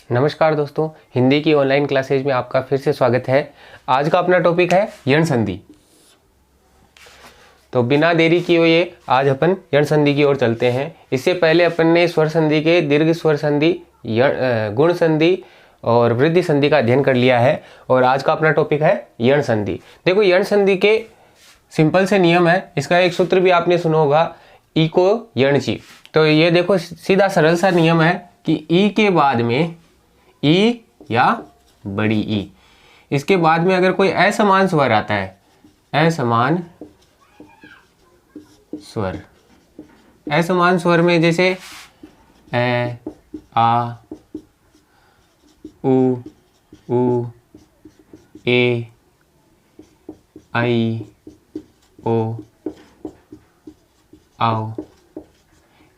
नमस्कार दोस्तों, हिंदी की ऑनलाइन क्लासेज में आपका फिर से स्वागत है। आज का अपना टॉपिक है यण संधि। तो बिना देरी किए हुए आज अपन यण संधि की ओर चलते हैं। इससे पहले अपन ने स्वर संधि के दीर्घ स्वर संधि, गुण संधि और वृद्धि संधि का अध्ययन कर लिया है और आज का अपना टॉपिक है यण संधि। देखो, यण संधि के सिंपल से नियम है। इसका एक सूत्र भी आपने सुना होगा, ई को यण ची। तो ये देखो सीधा सरल सा नियम है कि ई के बाद में ई या बड़ी ई, इसके बाद में अगर कोई असमान स्वर आता है, असमान स्वर, असमान स्वर में जैसे ए, आ, उ, ए, आई, ओ, आओ,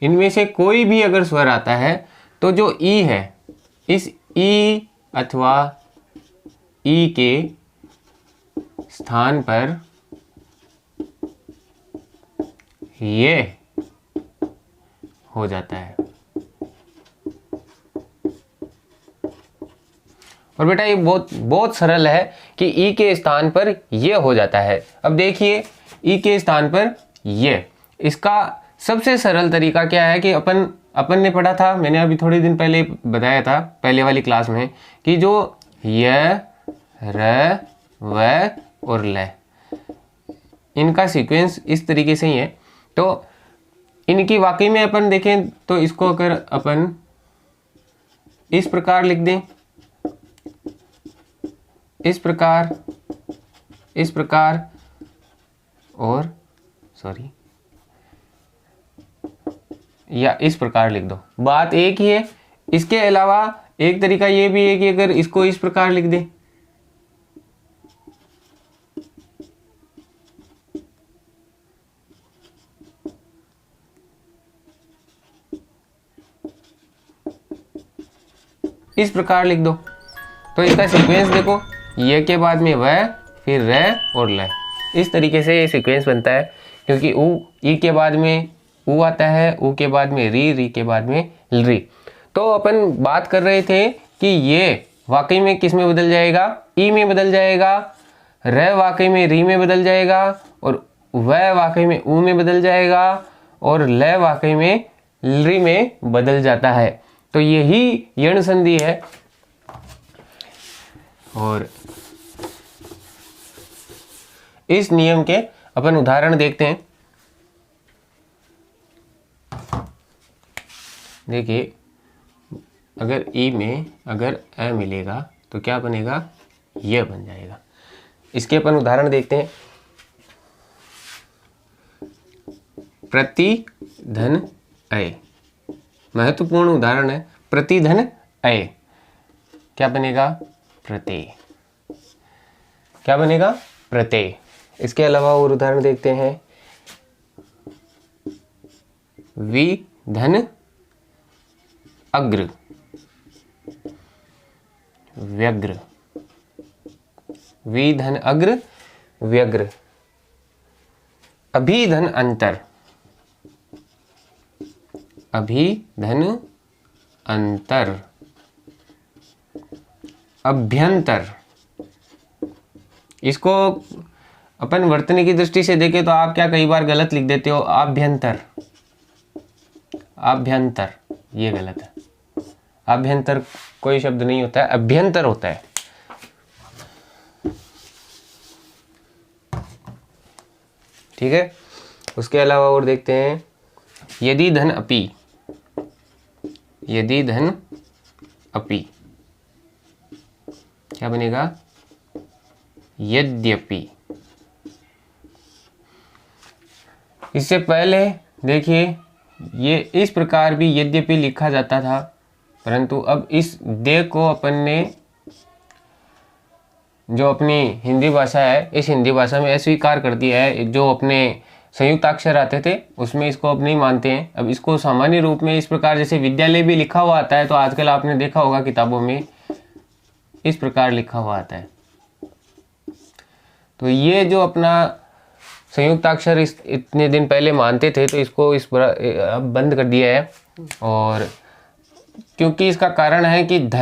इनमें से कोई भी अगर स्वर आता है तो जो ई है, इस ई अथवा ई के स्थान पर ये हो जाता है। और बेटा ये बहुत सरल है कि ई के स्थान पर ये हो जाता है। अब देखिए, ई के स्थान पर ये, इसका सबसे सरल तरीका क्या है कि अपन ने पढ़ा था, मैंने अभी थोड़े दिन पहले बताया था पहले वाली क्लास में, कि जो य, र, व और ल, इनका सीक्वेंस इस तरीके से ही है। तो इनकी वाकई में अपन देखें तो इसको अगर अपन इस प्रकार लिख दें, इस प्रकार और या इस प्रकार लिख दो, बात एक ही है। इसके अलावा एक तरीका ये भी है कि अगर इसको इस प्रकार लिख दें, इस प्रकार लिख दो, तो इसका सीक्वेंस देखो, ये के बाद में व, फिर र और ल, इस तरीके से ये सीक्वेंस बनता है। क्योंकि उ, ई के बाद में उ आता है, उ के बाद में री के बाद में री। तो अपन बात कर रहे थे कि ये वाकई में किस में बदल जाएगा, ई में बदल जाएगा, र वाकई में री में बदल जाएगा, और व वाकई में उ में बदल जाएगा, और ल वाकई में री में बदल जाता है। तो यही यण संधि है। और इस नियम के अपन उदाहरण देखते हैं। देखिए, अगर ई में अगर अ मिलेगा तो क्या बनेगा, यह बन जाएगा। इसके अपन उदाहरण देखते हैं। प्रतिधन अय, महत्वपूर्ण उदाहरण है। प्रतिधन अय क्या बनेगा, प्रत्यय। क्या बनेगा, प्रत्यय। इसके अलावा और उदाहरण देखते हैं। विधन अग्र, व्यग्र, विधन अग्र व्यग्र। अभिधन अंतर, अभिधन अंतर। अभ्यंतर, इसको अपन वर्तनी की दृष्टि से देखें तो आप क्या कई बार गलत लिख देते हो, आभ्यंतर, आभ्यंतर, ये गलत है। आभ्यंतर कोई शब्द नहीं होता है, अभ्यंतर होता है। ठीक है। उसके अलावा और देखते हैं। यदि धन अपि, यदि धन अपि क्या बनेगा, यद्यपि। इससे पहले देखिए, ये इस प्रकार भी यद्यपि लिखा जाता था, परंतु अब इस दे को अपन ने, जो अपनी हिंदी भाषा है, इस हिंदी भाषा में अस्वीकार कर दिया है। जो अपने संयुक्त अक्षर आते थे उसमें इसको अब नहीं मानते हैं। अब इसको सामान्य रूप में इस प्रकार, जैसे विद्यालय भी लिखा हुआ आता है, तो आजकल आपने देखा होगा किताबों में इस प्रकार लिखा हुआ आता है। तो ये जो अपना संयुक्ताक्षर इतने दिन पहले मानते थे, तो इसको अब बंद कर दिया है। और क्योंकि इसका कारण है कि ध,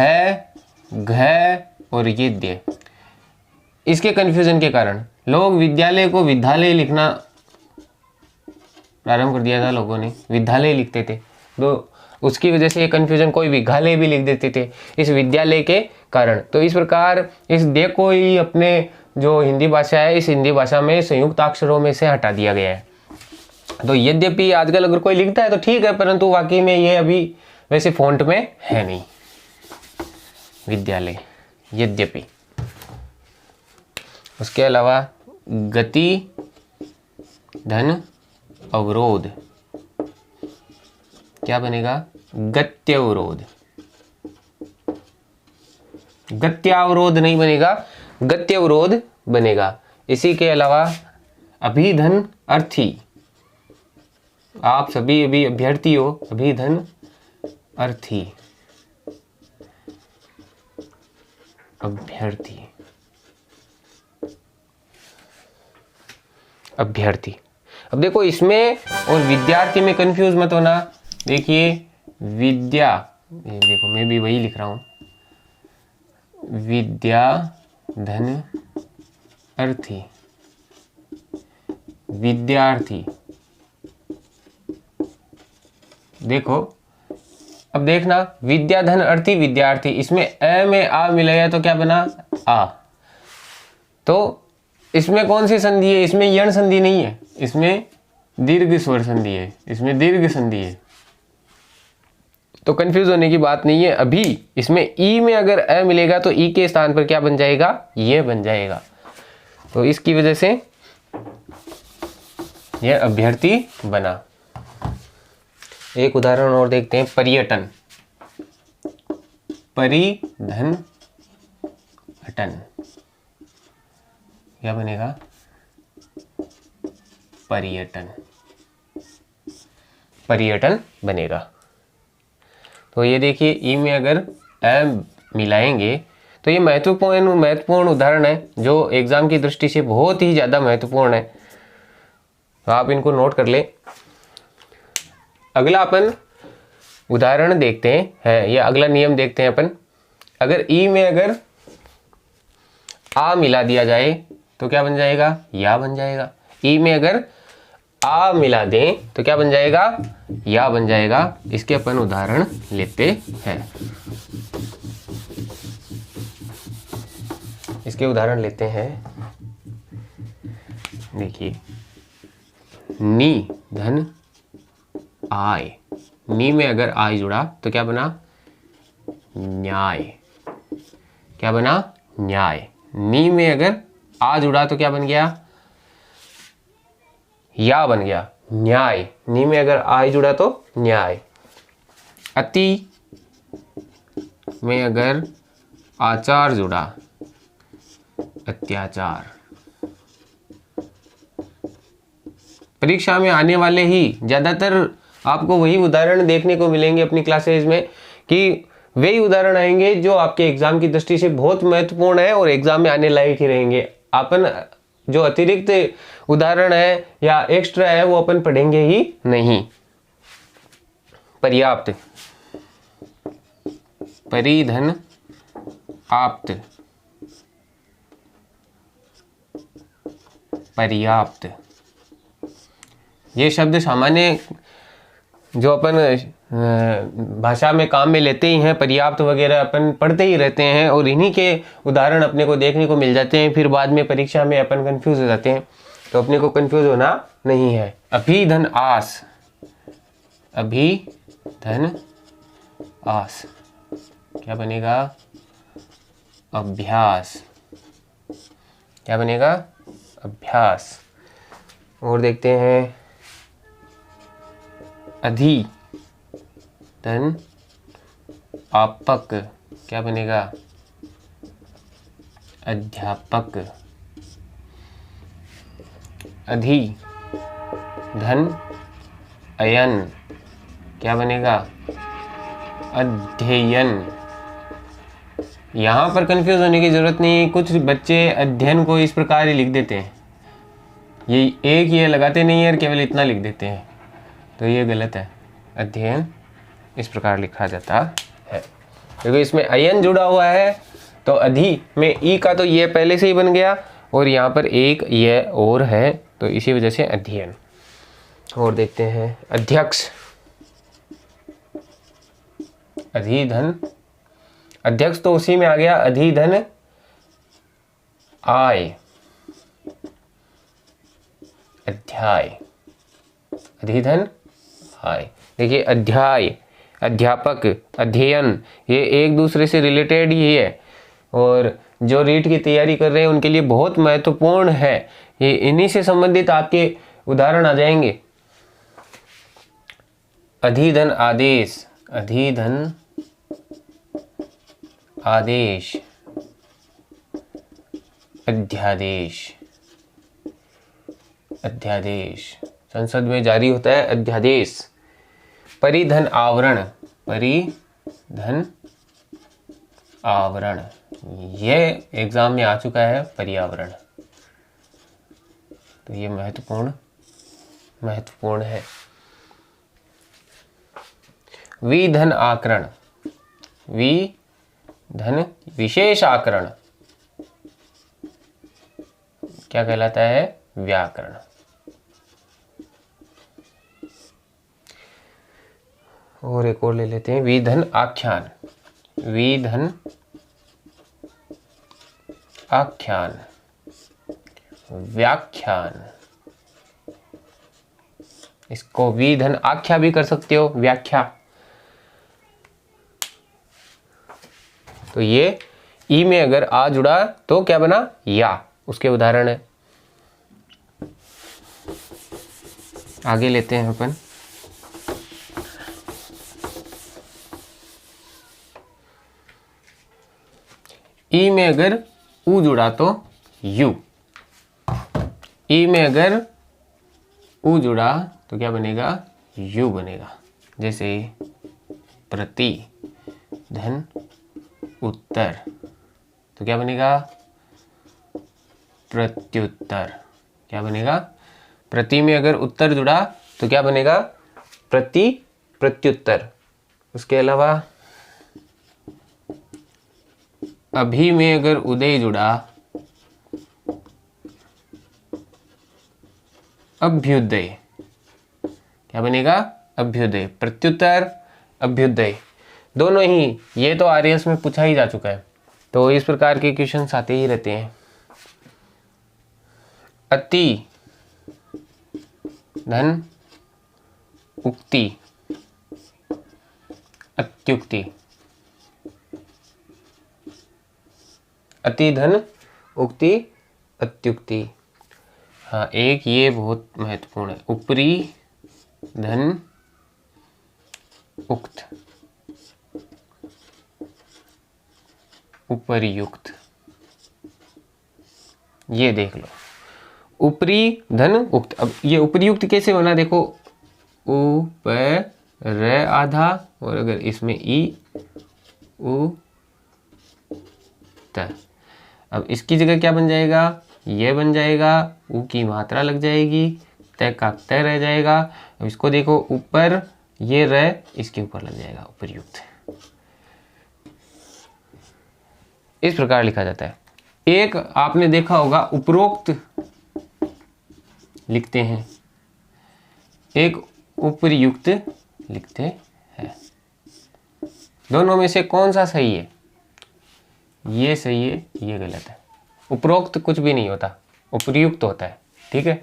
घ और यद्य, इसके कंफ्यूजन के कारण लोग विद्यालय को विद्यालय लिखना प्रारंभ कर दिया था। लोगों ने विद्यालय लिखते थे, तो उसकी वजह से ये कंफ्यूजन, कोई विद्यालय भी लिख देते थे इस विद्यालय के कारण। तो इस प्रकार इस दे को ही अपने जो हिंदी भाषा है, इस हिंदी भाषा में संयुक्त अक्षरों में से हटा दिया गया है। तो यद्यपि आजकल अगर कोई लिखता है तो ठीक है, परंतु वाकई में ये अभी वैसे फॉन्ट में है नहीं, विद्यालय यद्यपि। उसके अलावा गति, धन, अवरोध, क्या बनेगा? गत्यवरोध। गत्यावरोध नहीं बनेगा, गत्यवरोध बनेगा। इसी के अलावा अभिधन अर्थी, आप सभी अभी अभ्यर्थी हो, अभिधन अर्थी, अभ्यर्थी, अभ्यर्थी। अब देखो इसमें और विद्यार्थी में कंफ्यूज मत होना। देखिए विद्या, देखो मैं भी वही लिख रहा हूं, विद्या धन अर्थी, विद्यार्थी। देखो अब देखना, विद्या धन अर्थी विद्यार्थी, इसमें अ में आ मिलाया तो क्या बना? आ। तो इसमें कौन सी संधि है? इसमें यण संधि नहीं है, इसमें दीर्घ स्वर संधि है, इसमें दीर्घ संधि है। तो कंफ्यूज होने की बात नहीं है। अभी इसमें ई में अगर अ मिलेगा तो ई के स्थान पर क्या बन जाएगा? ये बन जाएगा। तो इसकी वजह से यह अभ्यर्थी बना। एक उदाहरण और देखते हैं, पर्यटन, परिधन अटन, क्या बनेगा? पर्यटन, पर्यटन बनेगा। तो ये देखिए ई में अगर अ मिलाएंगे तो ये महत्वपूर्ण उदाहरण है जो एग्जाम की दृष्टि से बहुत ही ज़्यादा महत्वपूर्ण है। तो आप इनको नोट कर लें। अगला अपन उदाहरण देखते हैं, ये अगला नियम देखते हैं अपन। अगर ई में अगर आ मिला दिया जाए तो क्या बन जाएगा? या बन जाएगा। ई में अगर आ मिला दें तो क्या बन जाएगा? या बन जाएगा। इसके अपन उदाहरण लेते हैं। इसके उदाहरण लेते हैं। देखिए नी धन आय, नी में अगर आय जुड़ा तो क्या बना? न्याय, क्या बना? न्याय। नी में अगर आ जुड़ा तो क्या बन गया? या बन गया, न्याय। नी में अगर आय जुड़ा तो न्याय। अति में अगर आचार जुड़ा, अत्याचार। परीक्षा में आने वाले ही ज्यादातर आपको वही उदाहरण देखने को मिलेंगे अपनी क्लासेज में, कि वही उदाहरण आएंगे जो आपके एग्जाम की दृष्टि से बहुत महत्वपूर्ण है और एग्जाम में आने लायक ही रहेंगे। अपन जो अतिरिक्त उदाहरण है या एक्स्ट्रा है वो अपन पढ़ेंगे ही नहीं। पर्याप्त, परिधन आप्त, पर्याप्त। ये शब्द सामान्य जो अपन भाषा में काम में लेते ही हैं, पर्याप्त वगैरह अपन पढ़ते ही रहते हैं और इन्हीं के उदाहरण अपने को देखने को मिल जाते हैं। फिर बाद में परीक्षा में अपन कंफ्यूज हो जाते हैं, तो अपने को कंफ्यूज होना नहीं है। अभी धन आस, अभी धन आस, क्या बनेगा? अभ्यास, क्या बनेगा? अभ्यास। और देखते हैं अधि धन आपक, क्या बनेगा? अध्यापक। अधि धन अयन, क्या बनेगा? अध्ययन। यहाँ पर कंफ्यूज होने की जरूरत नहीं। कुछ बच्चे अध्ययन को इस प्रकार ही लिख देते हैं, ये एक ये लगाते नहीं है और केवल इतना लिख देते हैं, तो ये गलत है। अध्ययन इस प्रकार लिखा जाता है। क्योंकि इसमें अयन जुड़ा हुआ है तो अधि में ई का तो ये पहले से ही बन गया और यहाँ पर एक ये और है तो इसी वजह से अध्ययन। और देखते हैं अध्यक्ष, अधिधन, अध्यक्ष तो उसी में आ गया, अधिधन आय, अध्याय, अधिधन आय। देखिए अध्याय, अध्यापक, अध्ययन, ये एक दूसरे से रिलेटेड ही है और जो रीट की तैयारी कर रहे हैं उनके लिए बहुत महत्वपूर्ण है। ये इन्हीं से संबंधित आपके उदाहरण आ जाएंगे। अधिधन आदेश, अधिधन आदेश, अध्यादेश, अध्यादेश, संसद में जारी होता है अध्यादेश। परिधन आवरण, परिधन आवरण, यह एग्जाम में आ चुका है पर्यावरण, तो ये महत्वपूर्ण है। विधन आकरण, विधन विशेष आकरण क्या कहलाता है? व्याकरण। और एक और ले लेते हैं, विधन आख्यान, विधन आख्यान, व्याख्यान, इसको विधन आख्या भी कर सकते हो, व्याख्या। तो ये ई में अगर आ जुड़ा तो क्या बना? या, उसके उदाहरण है। आगे लेते हैं अपन, ई में अगर उ जुड़ा तो यू, ई में अगर उ जुड़ा तो क्या बनेगा? यू बनेगा। जैसे प्रति धन उत्तर तो क्या बनेगा? प्रत्युत्तर। क्या बनेगा? प्रति में अगर उत्तर जुड़ा तो क्या बनेगा? प्रति प्रत्युत्तर। उसके अलावा अभी में अगर उदय जुड़ा, अभ्युदय, क्या बनेगा? अभ्युदय। प्रत्युत्तर, अभ्युदय, दोनों ही, ये तो आरएएस में पूछा ही जा चुका है, तो इस प्रकार के क्वेश्चंस आते ही रहते हैं। अति धन उक्ति, अत्युक्ति, अति धन उक्ति, अत्युक्ति। हाँ, एक ये बहुत महत्वपूर्ण है, ऊपरी धन उक्त, उपर्युक्त। ये देख लो, ऊपरी धन उक्त। अब ये उपर्युक्त कैसे बना? देखो, ऊपर र आधा और अगर इसमें ई उ त, अब इसकी जगह क्या बन जाएगा? ये बन जाएगा, ऊ की मात्रा लग जाएगी, तय का तय रह जाएगा। अब इसको देखो, ऊपर ये र इसके ऊपर लग जाएगा, उपर्युक्त। इस प्रकार लिखा जाता है। एक आपने देखा होगा उपरोक्त लिखते हैं, एक उपर्युक्त लिखते हैं। दोनों में से कौन सा सही है? ये सही है, ये गलत है। उपरोक्त कुछ भी नहीं होता, उपर्युक्त होता है। ठीक है,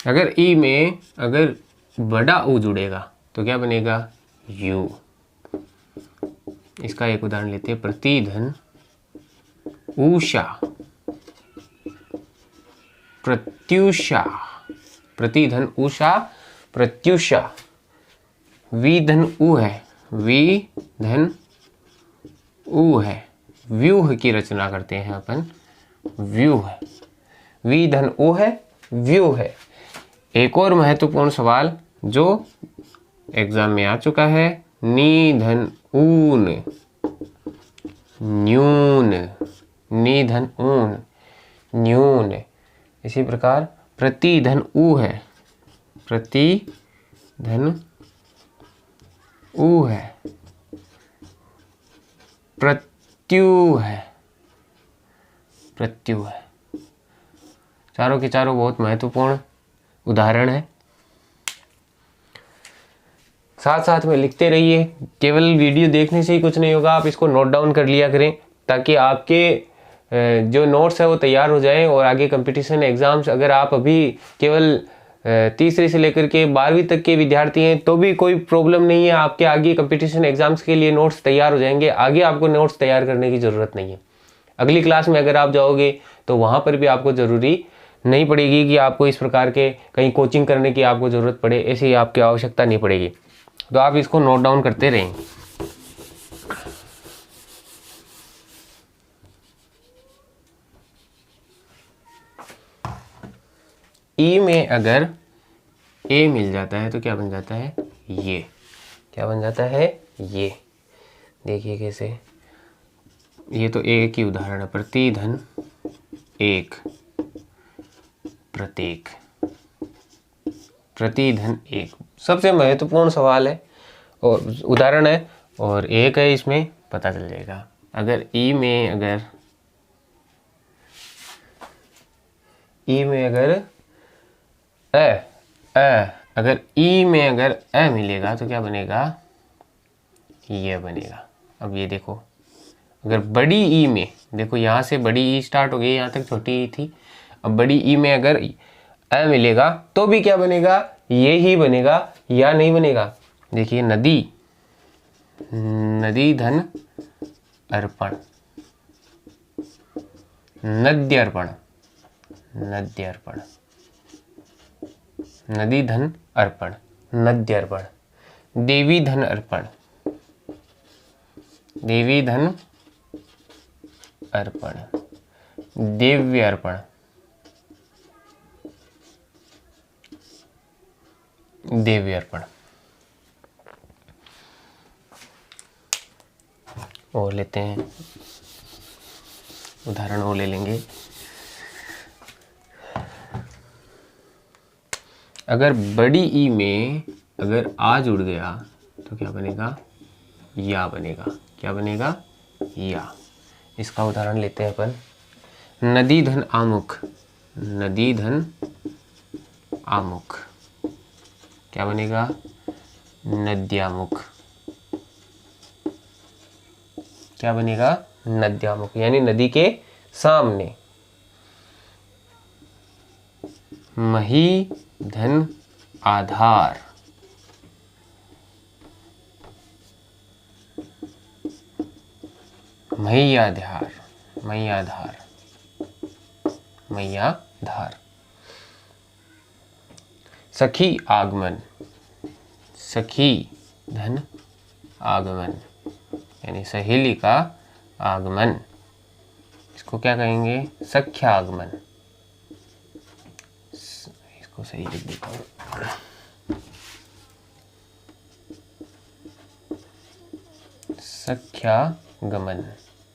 अगर ई में अगर बड़ा ऊ जुड़ेगा तो क्या बनेगा? यू। इसका एक उदाहरण लेते हैं, प्रतिधन उषा, प्रत्युषा, प्रतिधन उषा, प्रत्युषा। विधन उ है, विधन उ है, व्यूह की रचना करते हैं अपन, व्यूह। विधन उ है, व्यूह है। एक और महत्वपूर्ण सवाल जो एग्जाम में आ चुका है। नी धन ऊन, न्यून, नी धन ऊन, न्यून। इसी प्रकार प्रति धन ऊ है, प्रति धन ऊ है, प्रत्यु है, प्रत्यु है। चारों के चारों बहुत महत्वपूर्ण उदाहरण है। साथ साथ में लिखते रहिए, केवल वीडियो देखने से ही कुछ नहीं होगा, आप इसको नोट डाउन कर लिया करें ताकि आपके जो नोट्स है वो तैयार हो जाएं और आगे कंपटीशन एग्ज़ाम्स, अगर आप अभी केवल तीसरे से लेकर के 12वीं तक के विद्यार्थी हैं तो भी कोई प्रॉब्लम नहीं है, आपके आगे कंपटीशन एग्ज़ाम्स के लिए नोट्स तैयार हो जाएंगे। आगे आपको नोट्स तैयार करने की ज़रूरत नहीं है। अगली क्लास में अगर आप जाओगे तो वहाँ पर भी आपको ज़रूरी नहीं पड़ेगी कि आपको इस प्रकार के कहीं कोचिंग करने की आपको ज़रूरत पड़े, ऐसी आपकी आवश्यकता नहीं पड़ेगी। तो आप इसको नोट डाउन करते रहें। ई में अगर ए मिल जाता है तो क्या बन जाता है, ये। क्या बन जाता है, ये। देखिए कैसे, ये तो एक ही उदाहरण है। प्रति धन एक, प्रत्येक, प्रति धन एक सबसे महत्वपूर्ण सवाल है और उदाहरण है, और एक है, इसमें पता चल जाएगा। अगर ई में अगर अगर ई में अगर अ मिलेगा तो क्या बनेगा, ये बनेगा। अब ये देखो, अगर बड़ी ई में, देखो यहाँ से बड़ी ई स्टार्ट हो गई, यहाँ तक छोटी ई थी। अब बड़ी ई में अगर अ मिलेगा तो भी क्या बनेगा, ये ही बनेगा या नहीं बनेगा। देखिए, नदी, नदी धन अर्पण, नद्यर्पण, नद्यर्पण, नदी धन अर्पण, नद्यर्पण। देवी धन अर्पण, देवी धन अर्पण, दिव्य अर्पण, दिव्य अर्पण। और लेते हैं उदाहरण, और ले लेंगे। अगर बड़ी ई में अगर आ जुड़ गया तो क्या बनेगा, या बनेगा। क्या बनेगा, या। इसका उदाहरण लेते हैं अपन। नदी धन आमुख, नदी धन आमुख, क्या बनेगा, नद्यामुख। क्या बनेगा, नद्यामुख, यानी नदी के सामने। मही धन आधार, मैयाधार, मैयाधार, मैयाधार। सखी आगमन, सखी धन आगमन, यानी सहेली का आगमन। इसको क्या कहेंगे, सख्या आगमन। इसको सही लिख देता हूँ। सख्या गमन,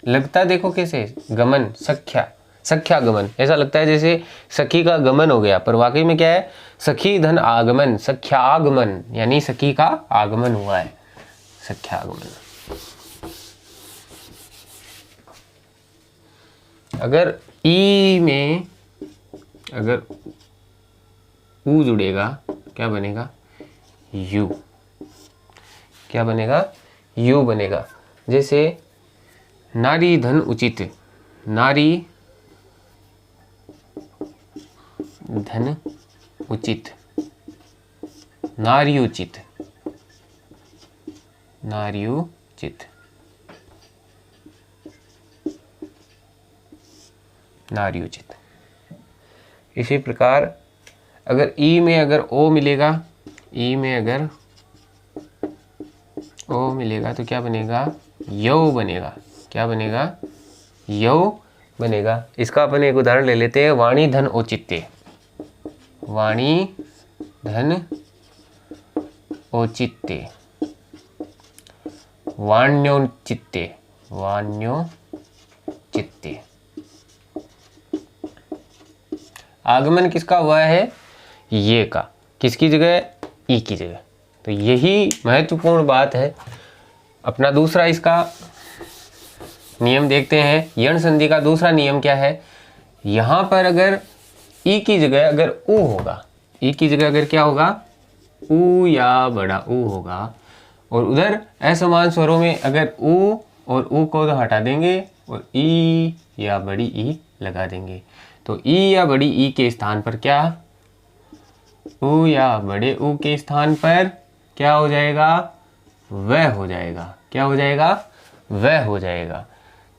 लगता देखो कैसे, गमन, सख्या, सख्या गमन, ऐसा लगता है जैसे सखी का गमन हो गया, पर वाकई में क्या है, सखी धन आगमन, सख्या आगमन, यानी सखी का आगमन हुआ है, सख्या आगमन। अगर ई में अगर ऊ जुड़ेगा क्या बनेगा, यू। क्या बनेगा, यू बनेगा। जैसे नारी धन उचित, नारी धन उचित, नार्युचित, नार्युचित, नार्युचित। इसी प्रकार अगर ई में अगर ओ मिलेगा, ई में अगर ओ मिलेगा तो क्या बनेगा, यौ बनेगा। क्या बनेगा, यौ बनेगा। इसका अपन एक उदाहरण ले लेते हैं। वाणी धन औचित्य, वाणी धन औचित्य, वाण्योचित्य, वाण्योचित्य। आगमन किसका हुआ है? ये का। किसकी जगह? ई की जगह। तो यही महत्वपूर्ण बात है। अपना दूसरा इसका नियम देखते हैं। यण संधि का दूसरा नियम क्या है? यहां पर अगर ई की जगह अगर ऊ होगा, ई की जगह अगर क्या होगा? ऊ या बड़ा ऊ होगा, और उधर असमान स्वरों में अगर ऊ और ऊ को तो हटा देंगे और ई या बड़ी ई लगा देंगे। तो ई या बड़ी ई के स्थान पर क्या? ऊ या बड़े ऊ के स्थान पर क्या हो जाएगा? वह हो जाएगा। क्या हो जाएगा? वह हो जाएगा।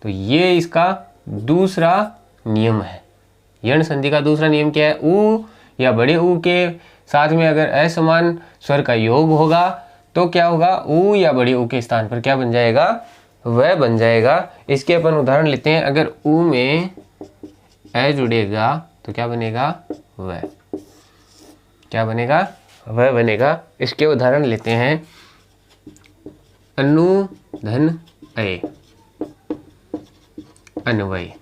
तो ये इसका दूसरा नियम है। यण संधि का दूसरा नियम क्या है? ऊ या बड़े ऊ के साथ में अगर असमान स्वर का योग होगा तो क्या होगा? ऊ या बड़े ऊ के स्थान पर क्या बन जाएगा? वह बन जाएगा। इसके अपन उदाहरण लेते हैं। अगर ऊ में ए जुड़ेगा तो क्या बनेगा? वह। क्या बनेगा? वह बनेगा। इसके उदाहरण लेते हैं। अनु धन अय, अन्वय।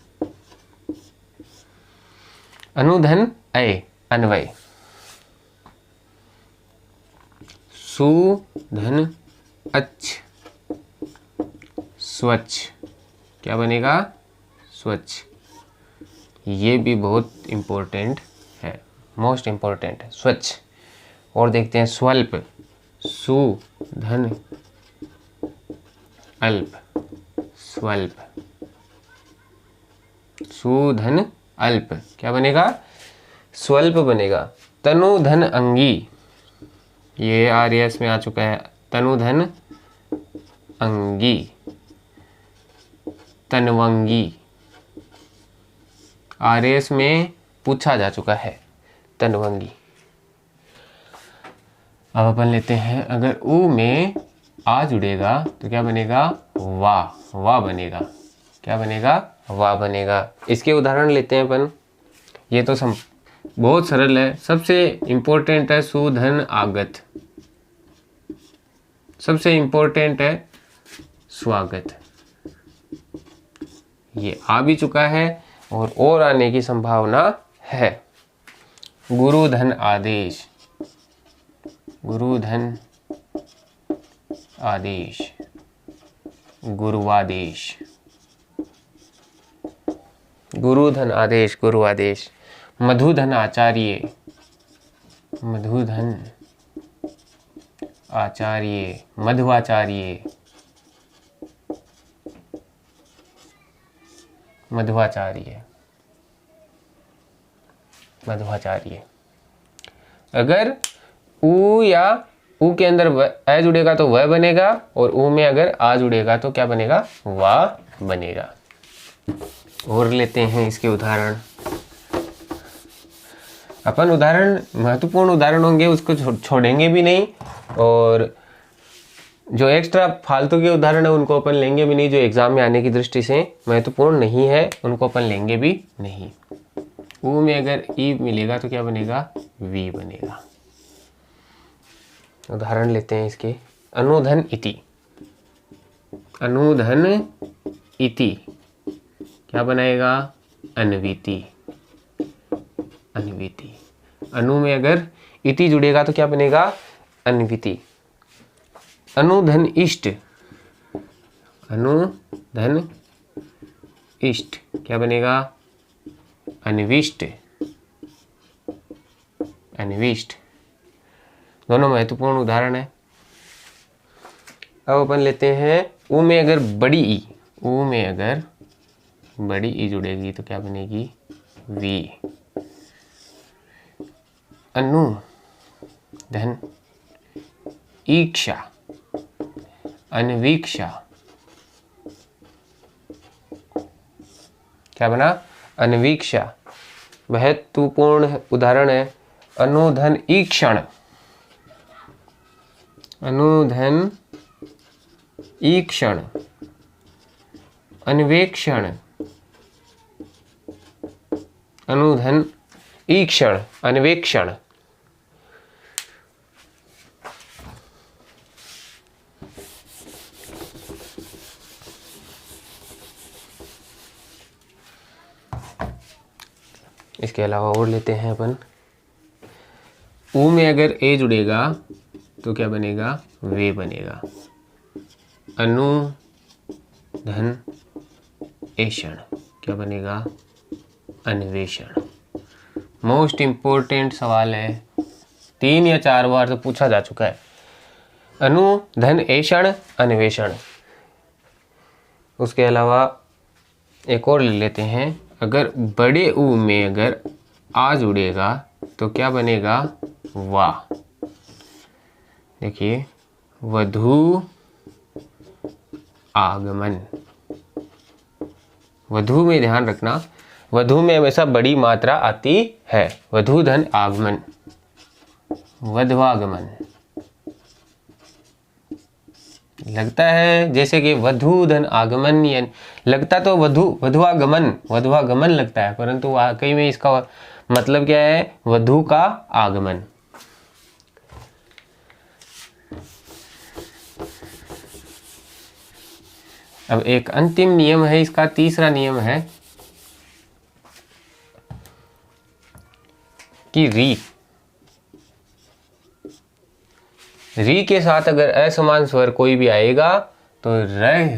अनुधन अय, अन्वय। सुधन अच्छ, स्वच्छ। क्या बनेगा? स्वच्छ। ये भी बहुत इम्पोर्टेंट है, मोस्ट इम्पोर्टेंट है, स्वच्छ। और देखते हैं स्वल्प। सु धन अल्प, स्वल्प। सुधन अल्प। क्या बनेगा? स्वल्प बनेगा। तनु धन अंगी, ये आर्यस में आ चुका है। तनु धन अंगी, तनवंगी। आर्यस में पूछा जा चुका है, तनवंगी। अब अपन लेते हैं। अगर ऊ में आ जुड़ेगा तो क्या बनेगा? वाह, वाह बनेगा। क्या बनेगा? वाह बनेगा। इसके उदाहरण लेते हैं अपन। ये तो बहुत सरल है। सबसे इंपॉर्टेंट है सुधन आगत, सबसे इंपॉर्टेंट है स्वागत। ये आ भी चुका है और आने की संभावना है। गुरुधन आदेश, गुरुधन आदेश, गुरुवादेश। गुरुधन आदेश, गुरुआदेश। मधुधन आचार्य, मधुधन आचार्य, मध्वाचार्य, मध्वाचार्य, मध्वाचार्य। अगर ऊ या ऊ के अंदर अ जुड़ेगा तो वह बनेगा, और ऊ में अगर आ जुड़ेगा तो क्या बनेगा? वाह बनेगा। और लेते हैं इसके उदाहरण। अपन उदाहरण, महत्वपूर्ण उदाहरण होंगे उसको छोड़ेंगे भी नहीं, और जो एक्स्ट्रा फालतू के उदाहरण है उनको अपन लेंगे भी नहीं, जो एग्जाम में आने की दृष्टि से महत्वपूर्ण नहीं है उनको अपन लेंगे भी नहीं। ऊ में अगर ई मिलेगा तो क्या बनेगा? वी बनेगा। उदाहरण लेते हैं इसके। अनुधन इति, अनुधन इति क्या बनाएगा? अन्विति, अन्विति। अनु में अगर इति जुड़ेगा तो क्या बनेगा? अन्विति। अनुधन इष्ट, अनुधन इष्ट क्या बनेगा? अन्विष्ट, अन्विष्ट। दोनों महत्वपूर्ण उदाहरण है। अब अपन लेते हैं ऊ में अगर बड़ी ई, ऊ में अगर बड़ी ई जुड़ेगी तो क्या बनेगी? वी। अनु धन ईक्षा, अन्वीक्षा। क्या बना? अन्वीक्षा। महत्वपूर्ण उदाहरण है अनुधन ईक्षण, अनुधन ईक्षण, अन्वेक्षण, अनुधन ईक्षण, अन्वेक्षण। इसके अलावा और लेते हैं अपन, ऊ में अगर ए जुड़ेगा तो क्या बनेगा, वे बनेगा। अनु धन एषण, क्या बनेगा, अन्वेषण। मोस्ट इम्पोर्टेंट सवाल है, 3 या 4 बार तो पूछा जा चुका है। अनु धन एषण अन्वेषण। उसके अलावा एक और ले लेते हैं, अगर बड़े ऊ में अगर आ जुड़ेगा तो क्या बनेगा, वा। देखिए, वधू आगमन। वधू में ध्यान रखना, वधू में हमेशा बड़ी मात्रा आती है। वधू धन आगमन, वधवागमन। लगता है जैसे कि वधू धन आगमन, या लगता तो वधवागमन लगता है, परंतु वाकई में इसका मतलब क्या है, वधू का आगमन। अब एक अंतिम नियम है इसका, तीसरा नियम है कि री के साथ अगर असमान स्वर कोई भी आएगा तो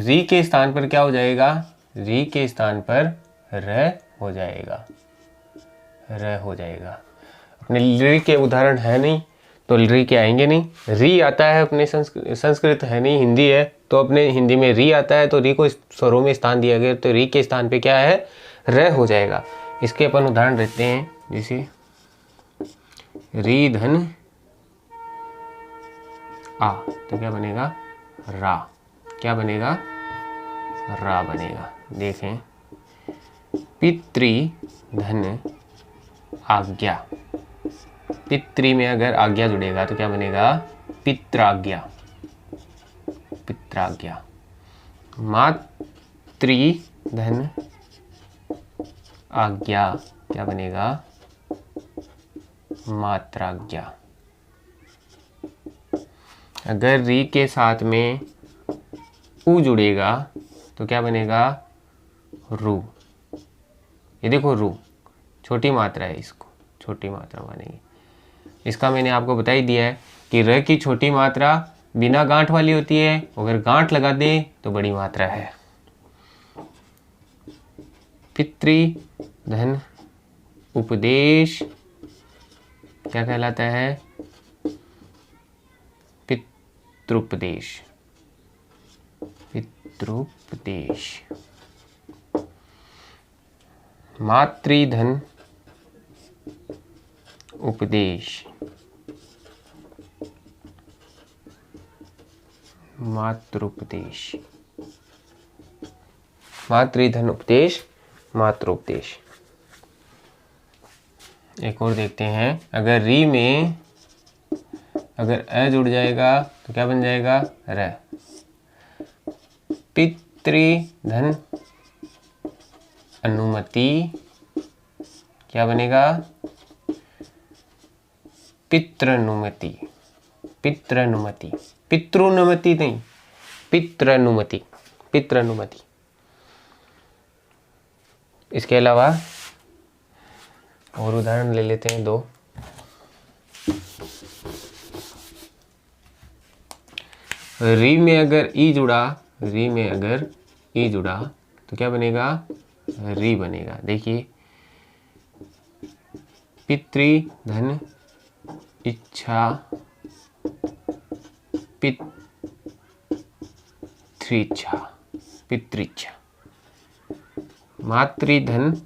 री के स्थान पर क्या हो जाएगा, री के स्थान पर र हो जाएगा, र हो जाएगा। अपने री के उदाहरण है नहीं तो री के आएंगे नहीं। री आता है अपने संस्कृत है नहीं, हिंदी है, तो अपने हिंदी में री आता है, तो री को स्वरों में स्थान दिया गया, तो री के स्थान पे क्या है, र हो जाएगा। इसके अपन उदाहरण देते हैं, जैसे री धन आ, तो क्या बनेगा, रा। क्या बनेगा, रा बनेगा। देखें, पितृ धन आज्ञा। पितृ में अगर आज्ञा जुड़ेगा तो क्या बनेगा, पित्राज्ञा, पित्राज्ञा। मातृ धन आज्ञा, क्या बनेगा, मात्राज्ञा। अगर री के साथ में ऊ जुड़ेगा तो क्या बनेगा, रू। ये देखो, रू छोटी मात्रा है, इसको छोटी मात्रा मानेंगे। इसका मैंने आपको बता ही दिया है कि र की छोटी मात्रा बिना गांठ वाली होती है, अगर गांठ लगा दे तो बड़ी मात्रा है। पितृ धन उपदेश क्या कहलाता है, पितृपदेश, पितृपदेश। मातृधन उपदेश, मातृपदेश। मातृधन उपदेश, मातृपदेश। एक और देखते हैं, अगर री में अगर अ जुड़ जाएगा तो क्या बन जाएगा, र। पितृधन अनुमति, क्या बनेगा, पितृनुमति, पितृनुमति, पितृनुमति नहीं, पितृनुमति, पितृनुमति। इसके अलावा और उदाहरण ले लेते हैं 2। री में अगर ई जुड़ा, री में अगर ई जुड़ा तो क्या बनेगा, री बनेगा। देखिए, पितृधन इच्छा, पितृइच्छा, पितृइच्छा। मातृधन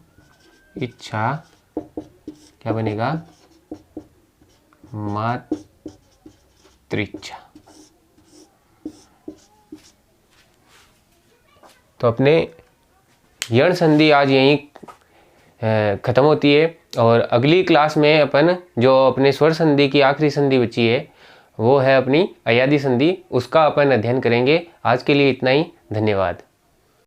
इच्छा क्या बनेगा, मातृइच्छा। तो अपने यण संधि आज यहीं खत्म होती है, और अगली क्लास में अपन जो अपने स्वर संधि की आखिरी संधि बची है वो है अपनी अयादी संधि, उसका अपन अध्ययन करेंगे। आज के लिए इतना ही, धन्यवाद।